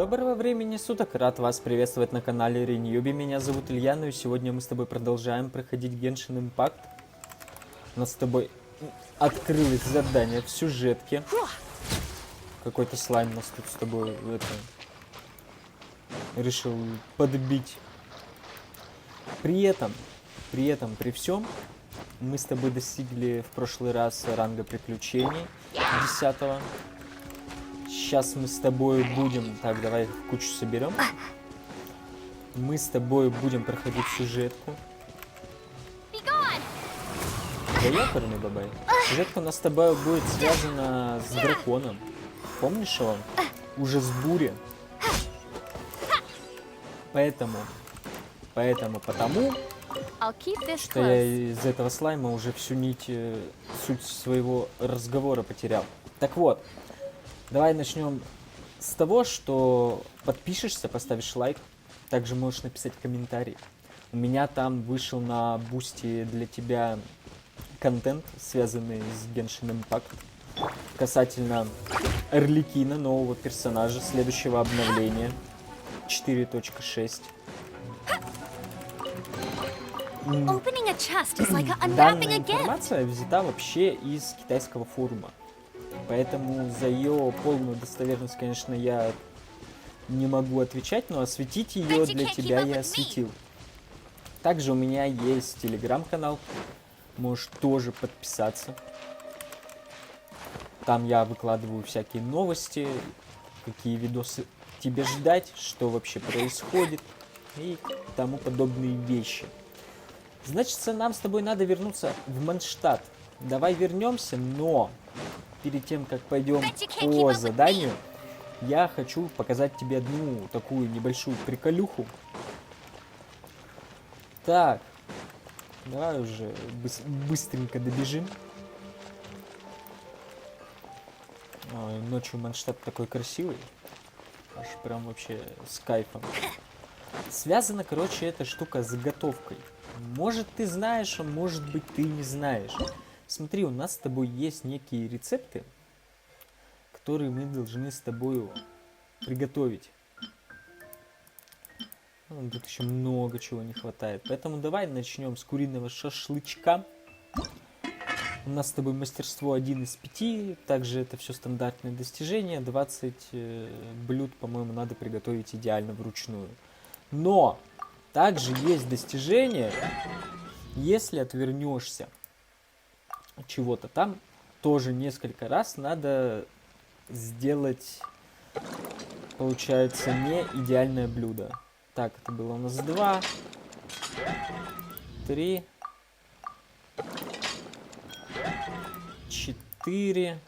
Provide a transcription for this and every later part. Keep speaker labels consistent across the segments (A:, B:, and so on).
A: Доброго времени суток, рад вас приветствовать на канале Rinewby. Меня зовут Илья, ну и сегодня мы с тобой продолжаем проходить Genshin Impact. У нас с тобой открылось задание в сюжетке. Какой-то слайм нас тут с тобой решил подбить. При всем, мы с тобой достигли в прошлый раз ранга приключений 10-го. Сейчас мы с тобой будем... Так, давай их в кучу соберем. Мы с тобой будем проходить сюжетку. Да ёпарный бабай. Сюжетка у нас с тобой будет связана с драконом. Помнишь его? Уже с бури. Потому что я из этого слайма уже всю суть своего разговора потерял. Так вот. Давай начнем с того, что подпишешься, поставишь лайк. Также можешь написать комментарий. У меня там вышел на бусте для тебя контент, связанный с Genshin Impact. Касательно Эрликина, нового персонажа, следующего обновления 4.6. Данная информация взята вообще из китайского форума. Поэтому за ее полную достоверность, конечно, я не могу отвечать, но осветить ее для тебя я осветил. Также у меня есть телеграм-канал, можешь тоже подписаться. Там я выкладываю всякие новости, какие видосы тебе ждать, что вообще происходит и тому подобные вещи. Значит, нам с тобой надо вернуться в Манштадт. Давай вернемся, но... Перед тем, как пойдем по заданию, я хочу показать тебе одну такую небольшую приколюху. Так, давай уже быстренько добежим. Ой, ночью Манштадт такой красивый. Аж прям вообще с кайфом. Связана, короче, эта штука с заготовкой. Может, ты знаешь, а может быть, ты не знаешь. Смотри, у нас с тобой есть некие рецепты, которые мы должны с тобой приготовить. Тут еще много чего не хватает. Поэтому давай начнем с куриного шашлычка. У нас с тобой мастерство 1 из 5. Также это все стандартные достижения. 20 блюд, по-моему, надо приготовить идеально вручную. Но также есть достижение, если отвернешься чего-то там, тоже несколько раз надо сделать, получается, не идеальное блюдо. Так, это было у нас 2, 3, 4,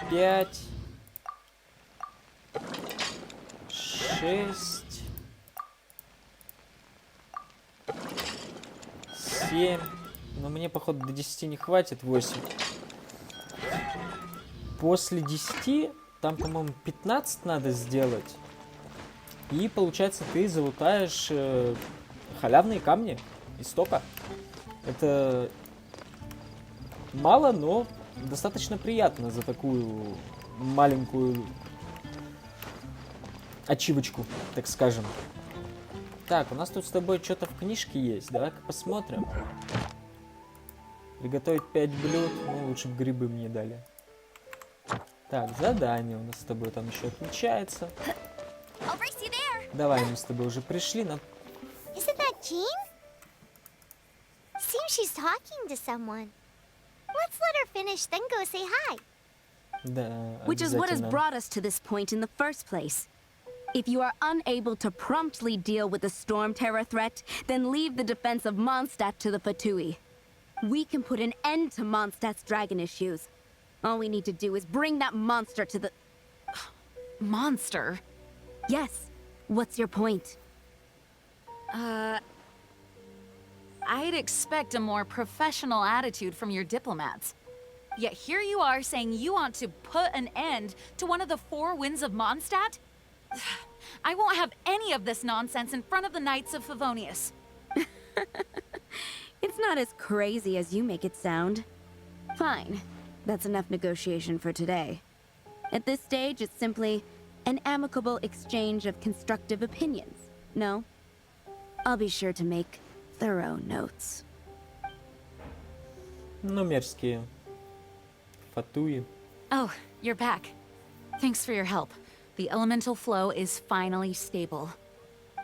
A: 5, 6, 7. Но мне, походу, до 10 не хватит, 8. После 10, там, по-моему, 15 надо сделать. И, получается, ты залутаешь халявные камни из тока. Это мало, но достаточно приятно за такую маленькую ачивочку, так скажем. Так, у нас тут с тобой что-то в книжке есть. Давай-ка посмотрим. Приготовить 5 блюд. Ну, лучше бы грибы мне дали. Так, задание у нас с тобой там еще отмечается. Давай, мы с тобой уже пришли на... Да,
B: which is what has brought us to this point in the first place. If you are unable to promptly deal with the storm terror threat, then leave the defense of Mondstadt to the Fatui. We can put an end to Mondstadt's dragon issues. All we need to do is bring that monster to the...
C: Monster?
B: Yes. What's your point?
C: I'd expect a more professional attitude from your diplomats. Yet here you are saying you want to put an end to one of the 4 winds of Mondstadt? I won't have any of this nonsense in front of the Knights of Favonius.
B: It's not as crazy as you make it sound. Fine. That's enough negotiation for today. At this stage, it's simply an amicable exchange of constructive opinions. No? I'll be sure to make thorough notes.
A: Ну, мерзкие фатуи.
C: Oh, you're back. Thanks for your help. The elemental flow is finally stable.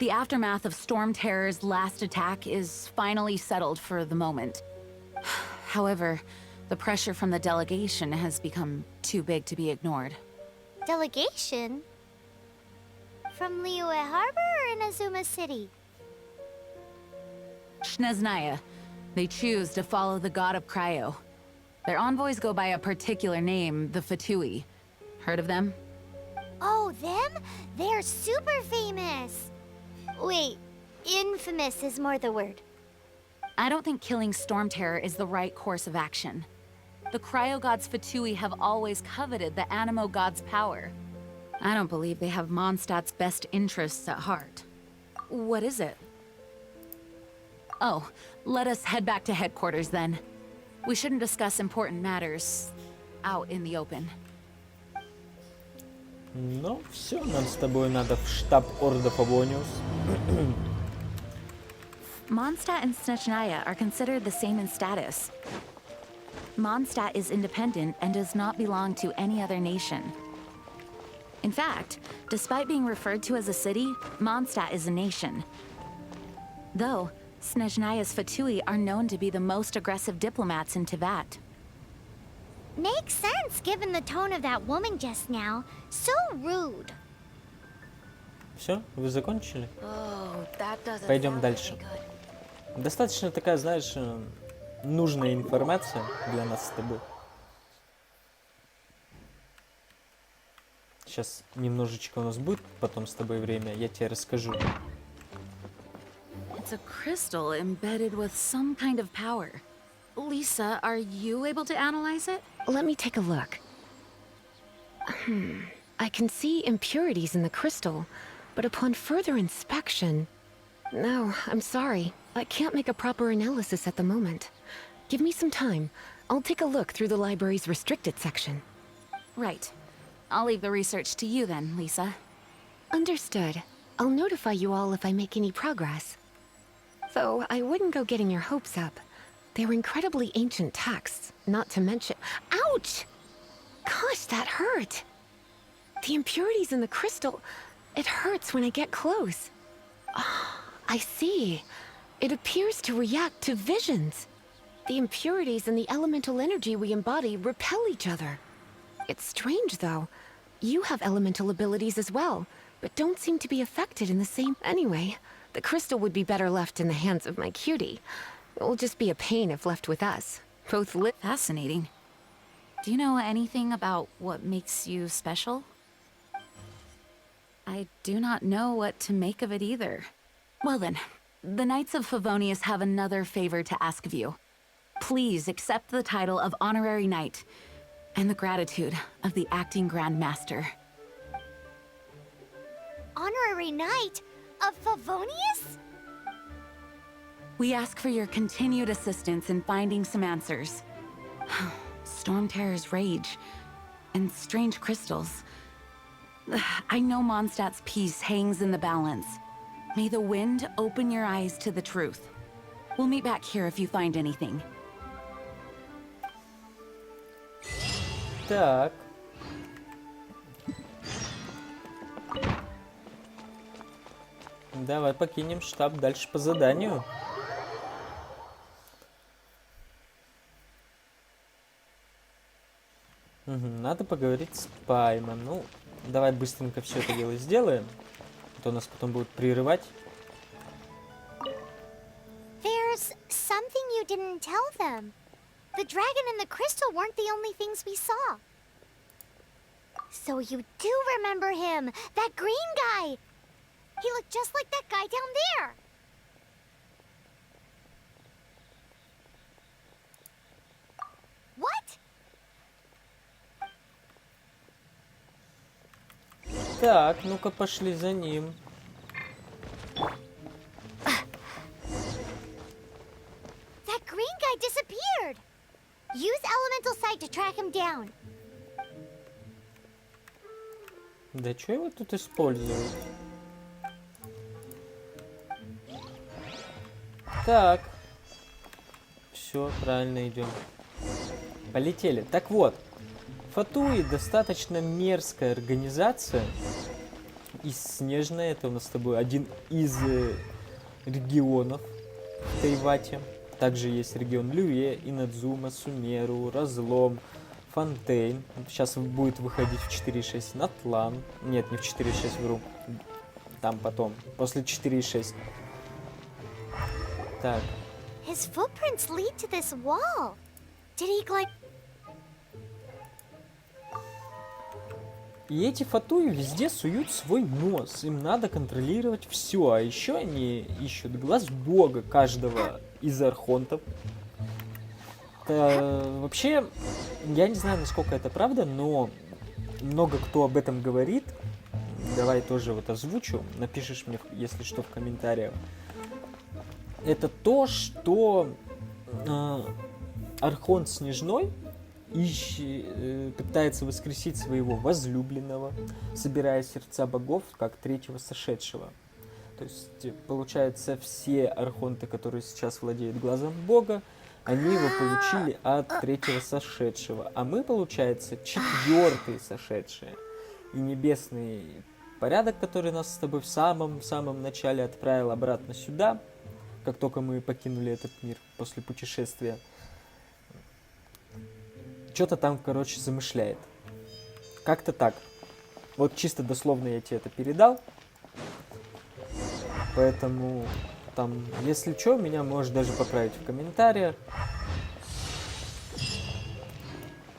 C: The aftermath of Storm Terror's last attack is finally settled for the moment. However, the pressure from the delegation has become too big to be ignored.
D: Delegation? From Liyue Harbor or Inazuma City?
C: Snezhnaya. They choose to follow the god of Cryo. Their envoys go by a particular name, the Fatui. Heard of them?
D: Oh, them? They're super famous! Wait, infamous is more the word.
C: I don't think killing Storm Terror is the right course of action. The Cryo God's Fatui have always coveted the Animo God's power. I don't believe they have Mondstadt's best interests at heart. What is it? Oh, let us head back to headquarters then. We shouldn't discuss important matters out in the open.
A: Ну, все, нам с тобой надо в штаб Орда Фавониус.
C: Mondstadt and Snezhnaya are considered the same in status. Mondstadt is independent and does not belong to any other nation. In fact, despite being referred to as a city, Mondstadt is a nation. Though, Snezhnaya's Fatui are known to be the most aggressive diplomats in Teyvat.
D: Makes sense given the tone of that woman just now. So rude.
A: Все, вы закончили?
B: Oh, that doesn't
A: Пойдем
B: sound
A: дальше.
B: very good.
A: Достаточно такая, знаешь, нужная информация для нас с тобой. Сейчас немножечко у нас будет потом с тобой время, я тебе расскажу.
C: It's a crystal embedded with some kind of power. Lisa, are you able to analyze it?
E: Let me take a look. I can see impurities in the crystal, but upon further inspection... No, I'm sorry. I can't make a proper analysis at the moment. Give me some time. I'll take a look through the library's restricted section.
C: Right. I'll leave the research to you then, Lisa.
E: Understood. I'll notify you all if I make any progress. Though I wouldn't go getting your hopes up. They're incredibly ancient texts, not to mention... Ouch! Gosh, that hurt! The impurities in the crystal... It hurts when I get close. Ah, I see. It appears to react to visions. The impurities and the elemental energy we embody repel each other. It's strange, though. You have elemental abilities as well, but don't seem to be affected in the same... Anyway, the crystal would be better left in the hands of my cutie. It will just be a pain if left with us. Both
C: Fascinating. Do you know anything about what makes you special? I do not know what to make of it either. Well then, the Knights of Favonius have another favor to ask of you. Please accept the title of Honorary Knight and the gratitude of the Acting Grand Master.
D: Honorary Knight of Favonius?
C: We ask for your continued assistance in finding some answers. Storm Terror's rage and strange crystals. I know Mondstadt's peace hangs in the balance. May the wind open your eyes to the truth. We'll meet back here if you find anything.
A: Так. Давай покинем штаб дальше по заданию. Надо поговорить с Паймом. Ну, давай быстренько все это дело сделаем. А то нас потом будут прерывать.
D: There's something you didn't tell them. The dragon and the crystal weren't the only things we saw. So you do remember him, that green guy. He looked just like that guy down there. What?
A: Так, ну-ка пошли за ним.
D: That green guy disappeared. Use elemental sight to track him down.
A: Да что его тут использовать? Так. Все, правильно идем. Полетели. Так вот. Фатуи достаточно мерзкая организация. И Снежная, это у нас с тобой один из регионов в Тайвате. Также есть регион Люе, Инадзума, Сумеру, Разлом, Фонтейн. Сейчас будет выходить в 4.6 Натлан. Нет, не в 4.6, вру. Там потом, после 4.6. Так.
D: His footprints lead to this wall. Did he like...
A: И эти фатуи везде суют свой нос. Им надо контролировать все. А еще они ищут глаз бога каждого из архонтов. Вообще, я не знаю, насколько это правда, но много кто об этом говорит. Давай тоже вот озвучу. Напишешь мне, если что, в комментариях. Это то, что Архонт Снежной пытается воскресить своего возлюбленного, собирая сердца богов, как третьего сошедшего. То есть, получается, все архонты, которые сейчас владеют глазом бога, они его получили от третьего сошедшего. А мы, получается, четвертые сошедшие. И небесный порядок, который нас с тобой в самом начале отправил обратно сюда, как только мы покинули этот мир после путешествия, что-то там, короче, замышляет. Как-то так. Вот чисто дословно я тебе это передал. Поэтому, там, если что, меня можешь даже поправить в комментариях.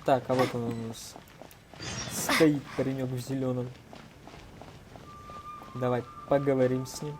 A: Так, а вот он у нас стоит, паренек в зеленом. Давай поговорим с ним.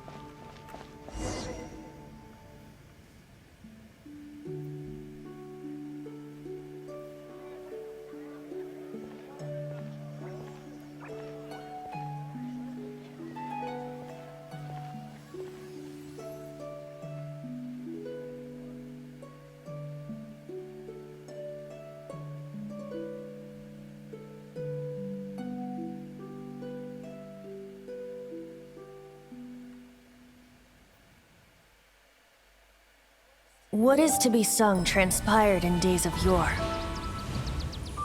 F: What is to be sung transpired in days of yore,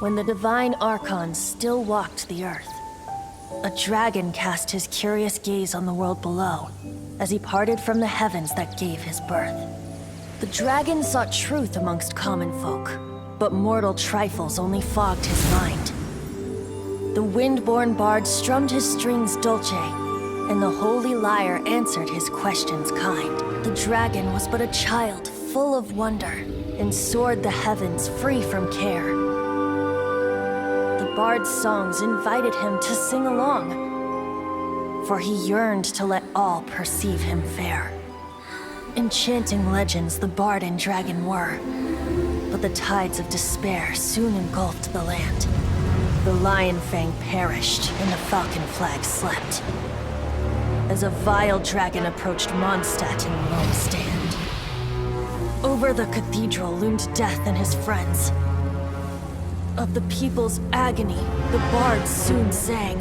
F: when the divine archons still walked the earth. A dragon cast his curious gaze on the world below, as he parted from the heavens that gave his birth. The dragon sought truth amongst common folk, but mortal trifles only fogged his mind. The wind-born bard strummed his strings dulce, and the holy lyre answered his questions kind. The dragon was but a child, full of wonder, and soared the heavens free from care. The bard's songs invited him to sing along, for he yearned to let all perceive him fair. Enchanting legends the bard and dragon were, but the tides of despair soon engulfed the land. The lion fang perished, and the falcon flag slept, as a vile dragon approached Mondstadt in lone stand. Over the cathedral loomed death and his friends. Of the people's agony, the bards soon sang.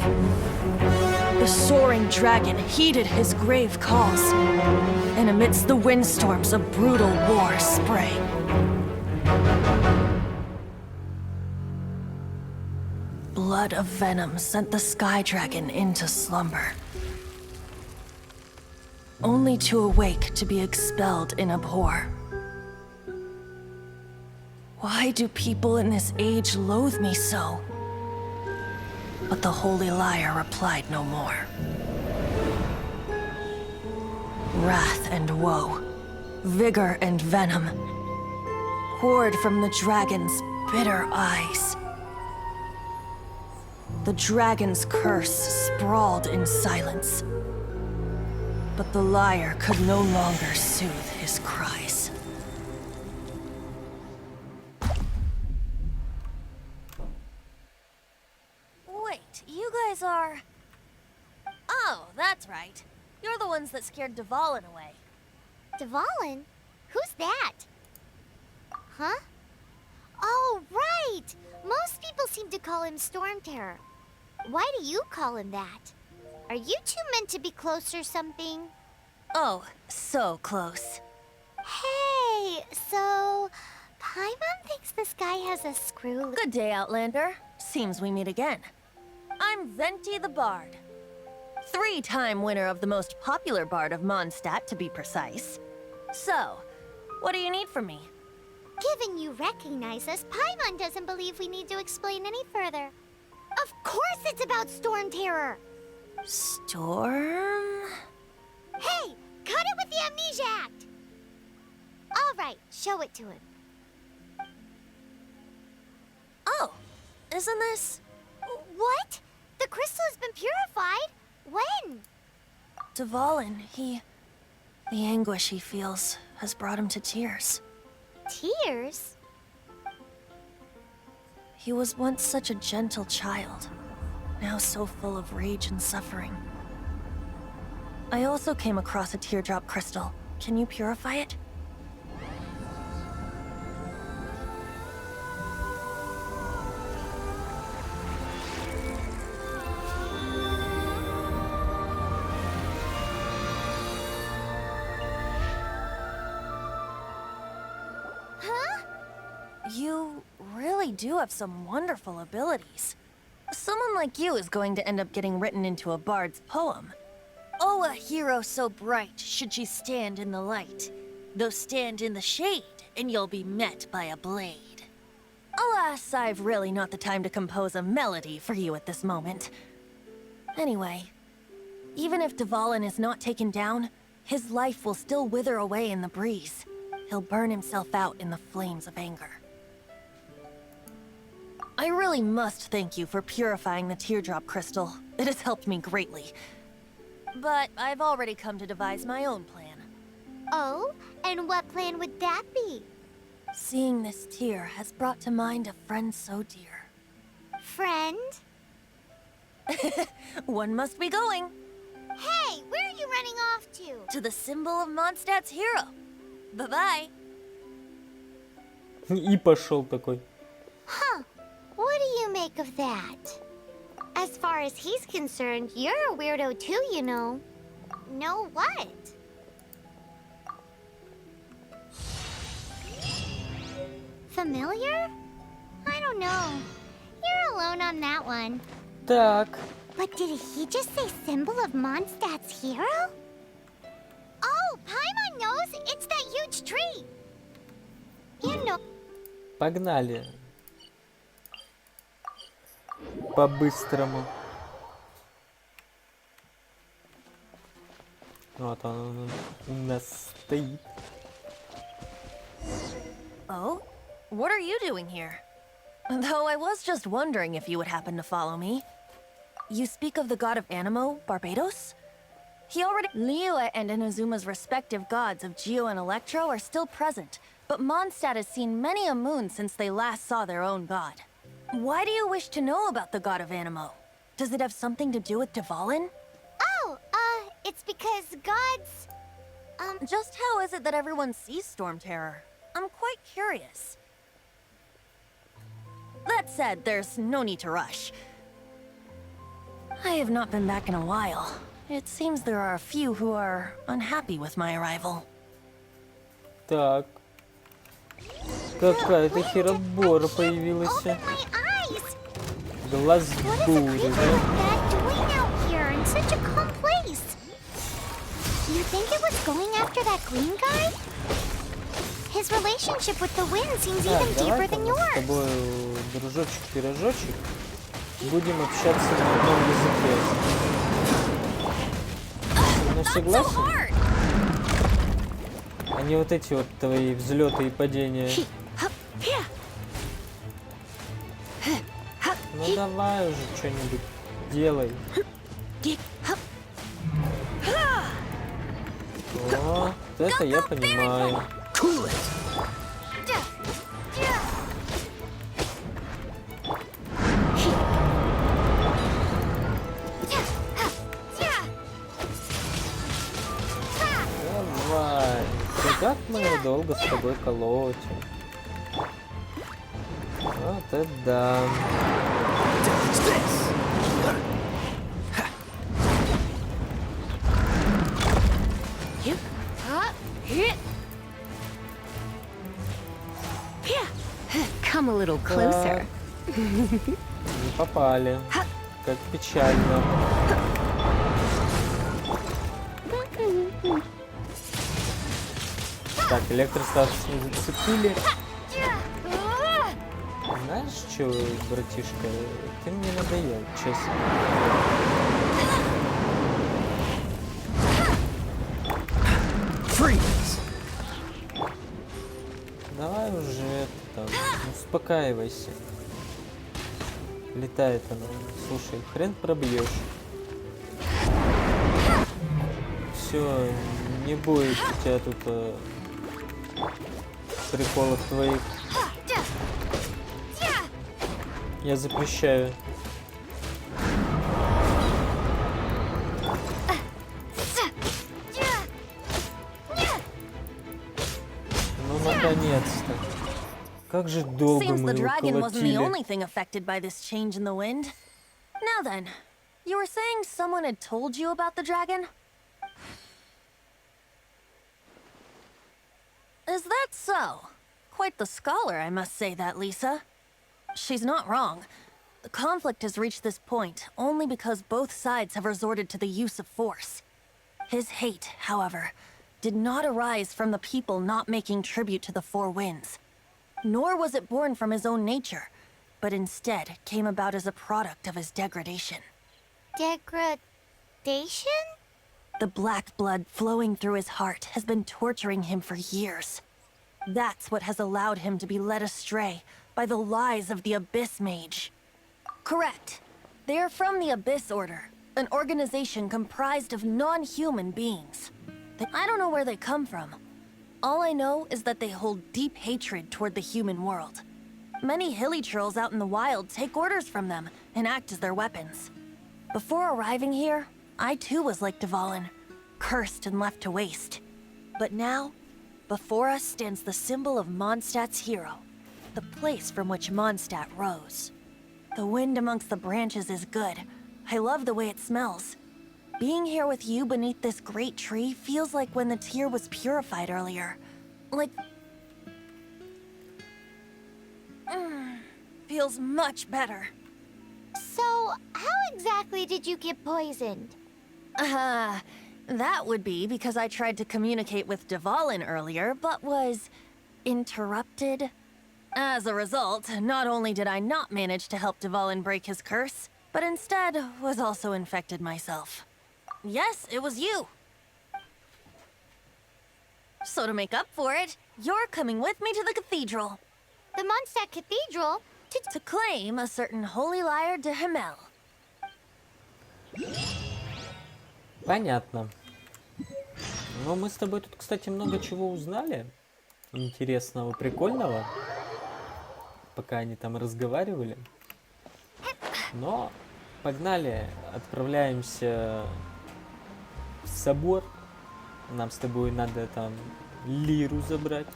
F: The soaring dragon heeded his grave calls, and amidst the windstorms a brutal war sprang. Blood of venom sent the sky dragon into slumber, only to awake to be expelled in abhor. Why do people in this age loathe me so? But the holy lyre replied no more. Wrath and woe, vigor and venom, poured from the dragon's bitter eyes. The dragon's curse sprawled in silence, but the lyre could no longer soothe his cries.
G: Wait, you guys are... Oh, that's right. You're the ones that scared Dvalin away.
D: Dvalin? Who's that? Huh? Oh, right! Most people seem to call him Storm Terror. Why do you call him that? Are you two meant to be close or something?
G: Oh, so close.
D: Hey, so Paimon thinks this guy has a screw.
G: Good day, Outlander. Seems we meet again. I'm Venti the Bard. 3-time winner of the most popular bard of Mondstadt, to be precise. So, what do you need from me?
D: Given you recognize us, Paimon doesn't believe we need to explain any further. Of course it's about Storm Terror!
G: Storm?
D: Hey, cut it with the Amnesia Act! Alright, show it to him.
G: Oh, isn't this...
D: What? The crystal has been purified? When?
G: Dvalin, the anguish he feels has brought him to tears.
D: Tears?
G: He was once such a gentle child, now so full of rage and suffering. I also came across a teardrop crystal. Can you purify it? You really do have some wonderful abilities. Someone like you is going to end up getting written into a bard's poem. Oh, a hero so bright should she stand in the light. Though stand in the shade, and you'll be met by a blade. Alas, I've really not the time to compose a melody for you at this moment. Anyway, even if Dvalin is not taken down, his life will still wither away in the breeze. He'll burn himself out in the flames of anger. I really must thank you for purifying the teardrop crystal. It has helped me greatly. But I've already come to devise my own plan.
D: Oh? And what plan would that be?
G: Seeing this tear has brought to mind a friend so dear.
D: Friend?
G: One must be going.
D: Hey, where are you running off to?
G: To the symbol of Mondstadt's hero. Bye-bye.
A: И пошел такой.
D: Huh. What do you make of that? As far as he's concerned, you're a weirdo too, you know. Know what? Familiar? I don't know. You're alone on that one.
A: Так.
D: But did he just say symbol of Mondstadt's hero? Oh, Paimon knows! It's that huge tree! You know...
A: Погнали. По-быстрому. Вот он у нас стоит.
G: Oh? What are you doing here? Though I was just wondering if you would happen to follow me. You speak of the god of Animo, Barbados? He already... Liyue and Inazuma's respective gods of Geo and Electro are still present, but Mondstadt has seen many a moon since they last saw their own god. Why do you wish to know about the god of Animo? Does it have something to do with Dvalin?
D: Oh, it's because gods...
G: Just how is it that everyone sees Storm Terror? I'm quite curious. That said, there's no need to rush. I have not been back in a while. It seems there are a few who are unhappy with my arrival.
A: Так. Какая-то херобора появилась.
D: Open my eyes!
A: Глаз
D: What is a
A: бури,
D: creature
A: да?
D: like that doing out here in such a calm place? You think it was going after that green guy? His relationship with the wind seems
A: Так,
D: even deeper
A: давай-ка
D: than
A: мы с
D: yours.
A: тобой, дружочек-пирожочек, будем общаться на одном языке. Ну, согласен? А не вот эти вот твои взлеты и падения. Ну давай уже что-нибудь делай. О, вот это я понимаю. Давай. Как мы его долго с тобой колотим. Вот это да.
E: Come a little closer.
A: Не попали. Как печально. Так, электростатус не зацепили. Знаешь что, братишка, ты мне надоел, честно. Давай уже там, успокаивайся. Летает она. Слушай, хрен пробьешь. Все, не будет у тебя тут приколов твоих. Я запрещаю. Ну, наконец-то. Как же долго
G: Seems
A: мы
G: the
A: его
G: dragon wasn't the
A: колотили.
G: only thing affected by this change in the wind. Now then, you were saying someone had told you about the dragon? Is that so? Quite the scholar, I must say that, Lisa. She's not wrong. The conflict has reached this point only because both sides have resorted to the use of force. His hate, however, did not arise from the people not making tribute to the Four Winds. Nor was it born from his own nature, but instead came about as a product of his degradation.
D: Degradation?
G: The black blood flowing through his heart has been torturing him for years. That's what has allowed him to be led astray by the lies of the Abyss Mage. Correct. They are from the Abyss Order, an organization comprised of non-human beings. I don't know where they come from. All I know is that they hold deep hatred toward the human world. Many hilly trolls out in the wild take orders from them and act as their weapons. Before arriving here, I too was like Dvalin, cursed and left to waste. But now, before us stands the symbol of Mondstadt's hero, the place from which Mondstadt rose. The wind amongst the branches is good. I love the way it smells. Being here with you beneath this great tree feels like when the tear was purified earlier. Like... feels much better.
D: So, how exactly did you get poisoned?
G: That would be because I tried to communicate with Dvalin earlier, but was... interrupted. As a result, not only did I not manage to help Dvalin break his curse, but instead was also infected myself. Yes, it was you. So to make up for it, you're coming with me to the cathedral.
D: The Mondstadt Cathedral?
G: To claim a certain holy lyre de Himmel.
A: Понятно. Но мы с тобой тут, кстати, много чего узнали. Интересного, прикольного. Пока они там разговаривали. Но погнали, отправляемся в собор. Нам с тобой надо там лиру забрать.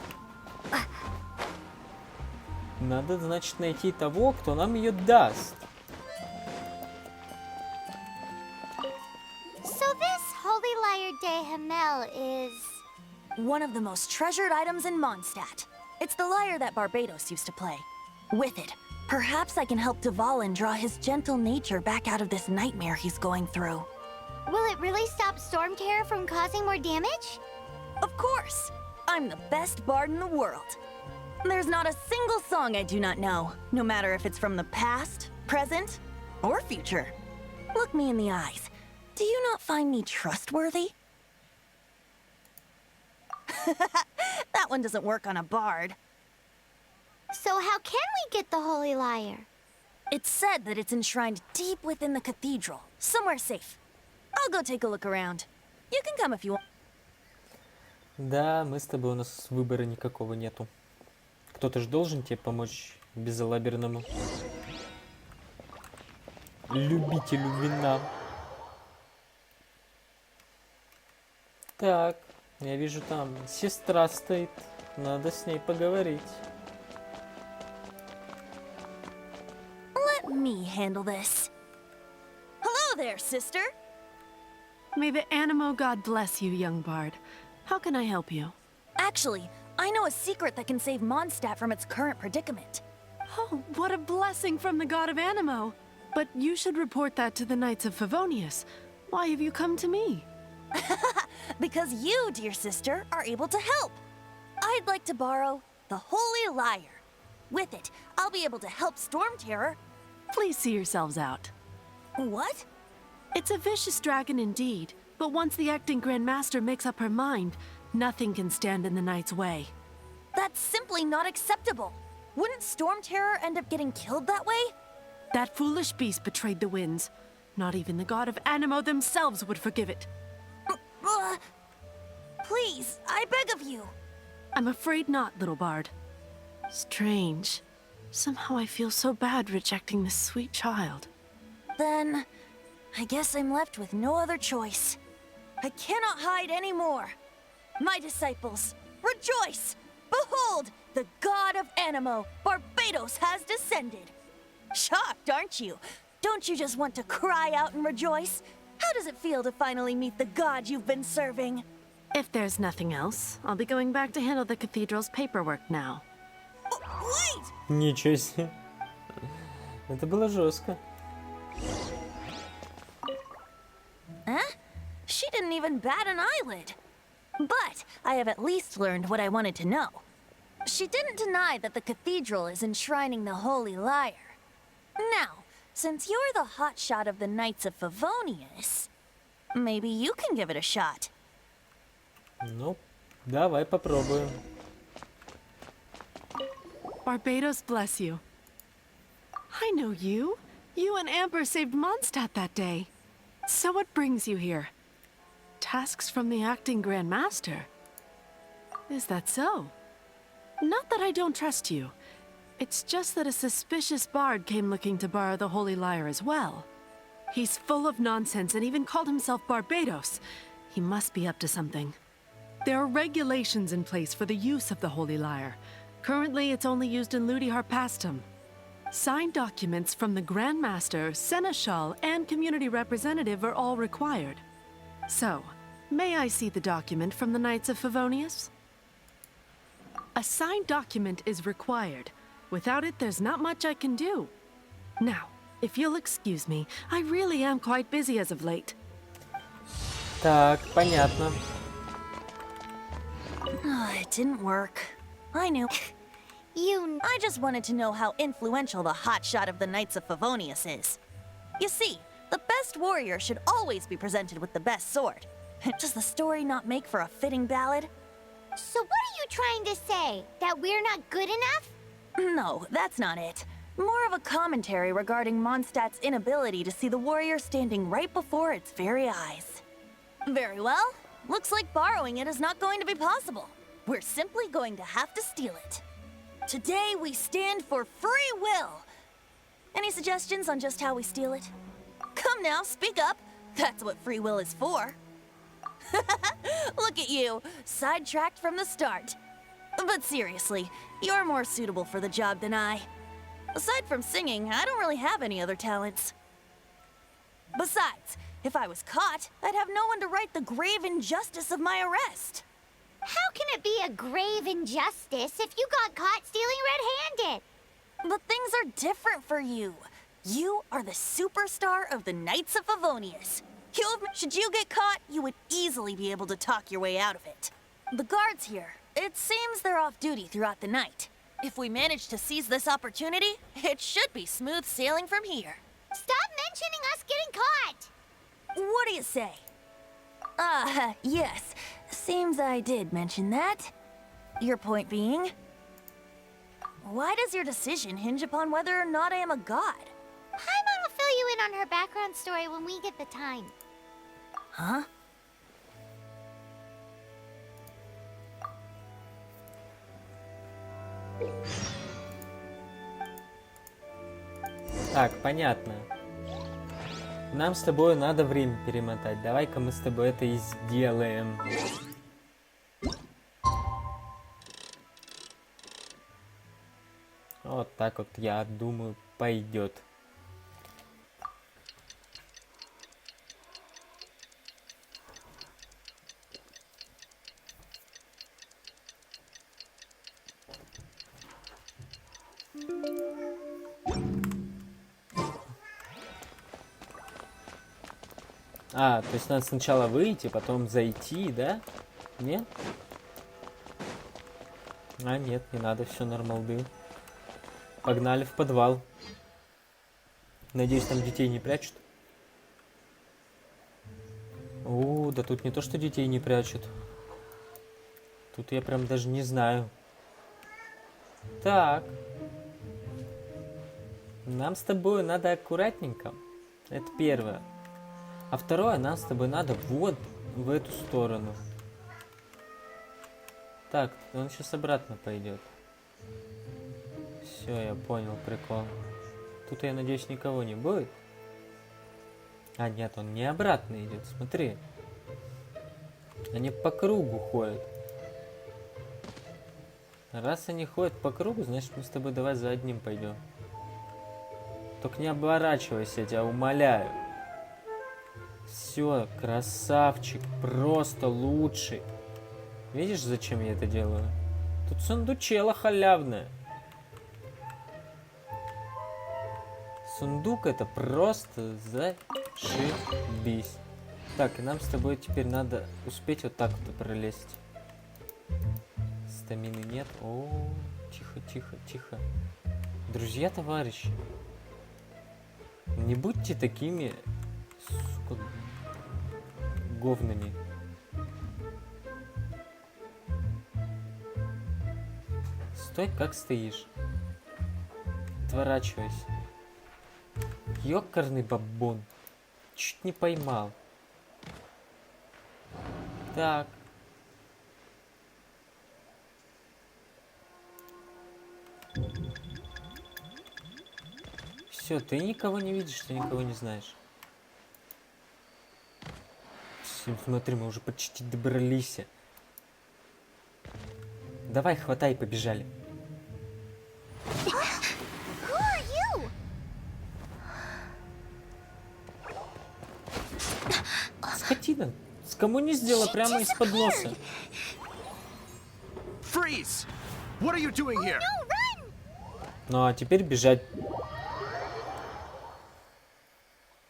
A: Надо, значит, найти того, кто нам ее даст.
D: So this holy lyre de Himmel is...
G: One of the most treasured items in Mondstadt. It's the lyre that Barbados used to play. With it, perhaps I can help Dvalin draw his gentle nature back out of this nightmare he's going through.
D: Will it really stop Storm Terror from causing more damage?
G: Of course! I'm the best bard in the world. There's not a single song I do not know, no matter if it's from the past, present, or future. Look me in the eyes. Do you not find me trustworthy? That one doesn't work on a bard.
D: So how can we get the holy lyre?
G: It's said that it's enshrined deep within the cathedral, somewhere safe. I'll go take a look around. You can come if you want.
A: Да, мы с тобой, у нас выбора никакого нету. Кто-то же должен тебе помочь безалаберному любителю вина. Так, я вижу, там сестра стоит. Надо с ней поговорить.
G: Let me handle this. Hello there, sister.
H: May the Animo God bless you, young bard. How can I help you?
G: Actually, I know a secret that can save Mondstadt from its current predicament.
H: Oh, what a blessing from the god of Animo. But you should report that to the Knights of Favonius. Why have you come to me?
G: Because you, dear sister, are able to help. I'd like to borrow the Holy Lyre. With it, I'll be able to help Storm Terror.
H: Please see yourselves out.
G: What?
H: It's a vicious dragon indeed, but once the acting Grand Master makes up her mind, nothing can stand in the Knight's way.
G: That's simply not acceptable. Wouldn't Storm Terror end up getting killed that way?
H: That foolish beast betrayed the winds. Not even the god of Animo themselves would forgive it.
G: Please, I beg of you.
H: I'm afraid not, little bard. Strange. Somehow I feel so bad rejecting this sweet child.
G: Then, I guess I'm left with no other choice. I cannot hide anymore. My disciples, rejoice! Behold, the god of Animo, Barbados, has descended. Shocked, aren't you? Don't you just want to cry out and rejoice? How does it feel to finally meet the god you've been serving?
H: If there's nothing else, I'll be going back to handle the cathedral's paperwork now.
G: Wait!
A: Ничего себе. Это было жестко.
G: Huh? She didn't even bat an eyelid. But I have at least learned what I wanted to know. She didn't deny that the cathedral is enshrining the Holy Lyre. Now, since you're the hotshot of the Knights of Favonius, maybe you can give it a shot.
A: Ну, давай попробуем.
H: Barbados bless you. I know you. You and Amber saved Mondstadt that day. So what brings you here? Tasks from the acting Grand Master? Is that so? Not that I don't trust you. It's just that a suspicious bard came looking to borrow the Holy Lyre as well. He's full of nonsense and even called himself Barbados. He must be up to something. There are regulations in place for the use of the Holy Lyre. Currently, it's only used in Ludi Harpastum. Signed documents from the Grand Master, Seneschal, and community representative are all required. So, may I see the document from the Knights of Favonius? A signed document is required. Without it, there's not much I can do. Now, if you'll excuse me, I really am quite busy as of late.
A: Так, понятно.
G: It didn't work. I knew. I just wanted to know how influential the hotshot of the Knights of Favonius is. You see, the best warrior should always be presented with the best sword. Does the story not make for a fitting ballad?
D: So what are you trying to say? That we're not good enough?
G: No, that's not it. More of a commentary regarding Mondstadt's inability to see the warrior standing right before its very eyes. Very well. Looks like borrowing it is not going to be possible. We're simply going to have to steal it. Today we stand for free will. Any suggestions on just how we steal it? Come now, speak up. That's what free will is for. Look at you, sidetracked from the start. But seriously, you're more suitable for the job than I. Aside from singing, I don't really have any other talents. Besides, if I was caught, I'd have no one to right the grave injustice of my arrest.
D: How can it be a grave injustice if you got caught stealing red-handed?
G: But things are different for you. You are the superstar of the Knights of Favonius. Should you get caught, you would easily be able to talk your way out of it. The guards here, it seems they're off duty throughout the night. If we manage to seize this opportunity, it should be smooth sailing from here.
D: Stop mentioning us getting caught!
G: What do you say? Yes. Seems I did mention that. Your point being? Why does your decision hinge upon whether or not I am a god?
D: Paimon will fill you in on her background story when we get the time.
G: Huh?
A: Так, понятно. Нам с тобой надо время перемотать. Давай-ка мы с тобой это и сделаем. Вот так вот, я думаю, пойдет. А, то есть надо сначала выйти, потом зайти, да? Нет? А, нет, не надо, все нормалды. Погнали в подвал. Надеюсь, там детей не прячут. О, да тут не то, что детей не прячут. Тут я прям даже не знаю. Так. Нам с тобой надо аккуратненько. Это первое. А второе, нам с тобой надо вот в эту сторону. Так, он сейчас обратно пойдет. Все, я понял прикол. Тут, я надеюсь, никого не будет. А, нет, он не обратно идет, смотри. Они по кругу ходят. Раз они ходят по кругу, значит, мы с тобой давай за одним пойдем. Только не оборачивайся, я тебя умоляю. Все, красавчик, просто лучший. Видишь, зачем я это делаю? Тут сундучела халявная. Сундук это просто зашибись. Так, и нам с тобой теперь надо успеть вот так вот пролезть. Стамины нет. О, тихо, тихо, тихо. Друзья, товарищи, не будьте такими, сука, говнами. Стой, как стоишь. Отворачивайся. Ёкарный бабон. Чуть не поймал. Так. Все, ты никого не видишь, ты никого не знаешь. Смотри, мы уже почти добрались. Давай, хватай, побежали. Скотина, скоммуниздила прямо из-под носа.
I: Freeze! What are you doing here?
A: Ну а теперь бежать.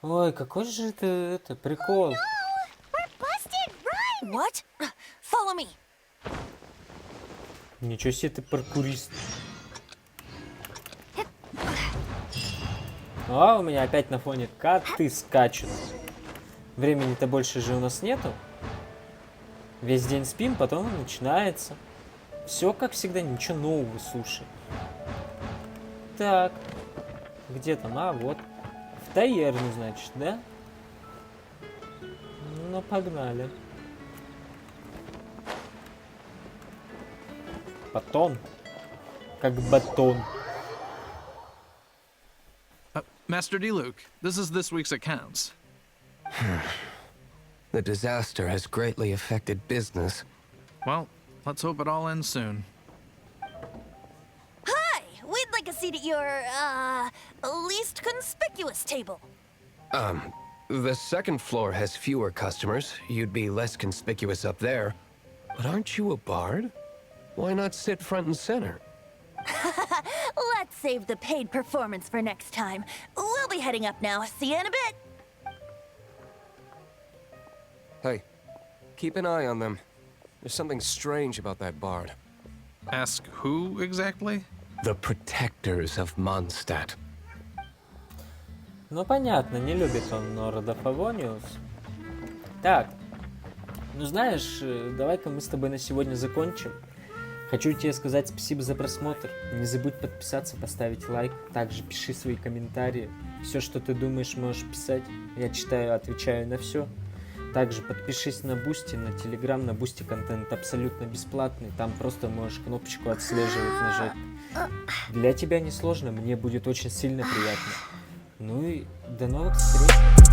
A: Ой, какой же это прикол.
G: What? Follow me.
A: Ничего себе, ты паркурист. А, у меня опять на фоне коты скачут. Времени-то больше же у нас нету. Весь день спим, потом начинается. Все как всегда, ничего нового, слушай. Так. Где там? А, вот. В таверну, значит, да? Ну, погнали. Батон. Как батон.
I: Master D. Luke, this is this week's accounts.
J: The disaster has greatly affected business.
I: Well, let's hope it all ends soon.
G: Hi! We'd like a seat at your, least conspicuous table.
J: The second floor has fewer customers. You'd be less conspicuous up there. But aren't you a bard? Why not sit front and center?
G: Let's save the paid performance for next time. We'll be heading up now. See you in a bit.
J: Hey, keep an eye on them. There's something strange about that bard.
I: Ask who exactly?
J: The protectors of Mondstadt.
A: Ну, понятно, не любит он Норда Фавониус. Так, ну знаешь, давай-ка мы с тобой на сегодня закончим. Хочу тебе сказать спасибо за просмотр. Не забудь подписаться, поставить лайк. Также пиши свои комментарии. Все, что ты думаешь, можешь писать. Я читаю, отвечаю на все. Также подпишись на Бусти, на Телеграм, на Бусти контент абсолютно бесплатный. Там просто можешь кнопочку отслеживать нажать. Для тебя несложно, мне будет очень сильно приятно. Ну и до новых встреч.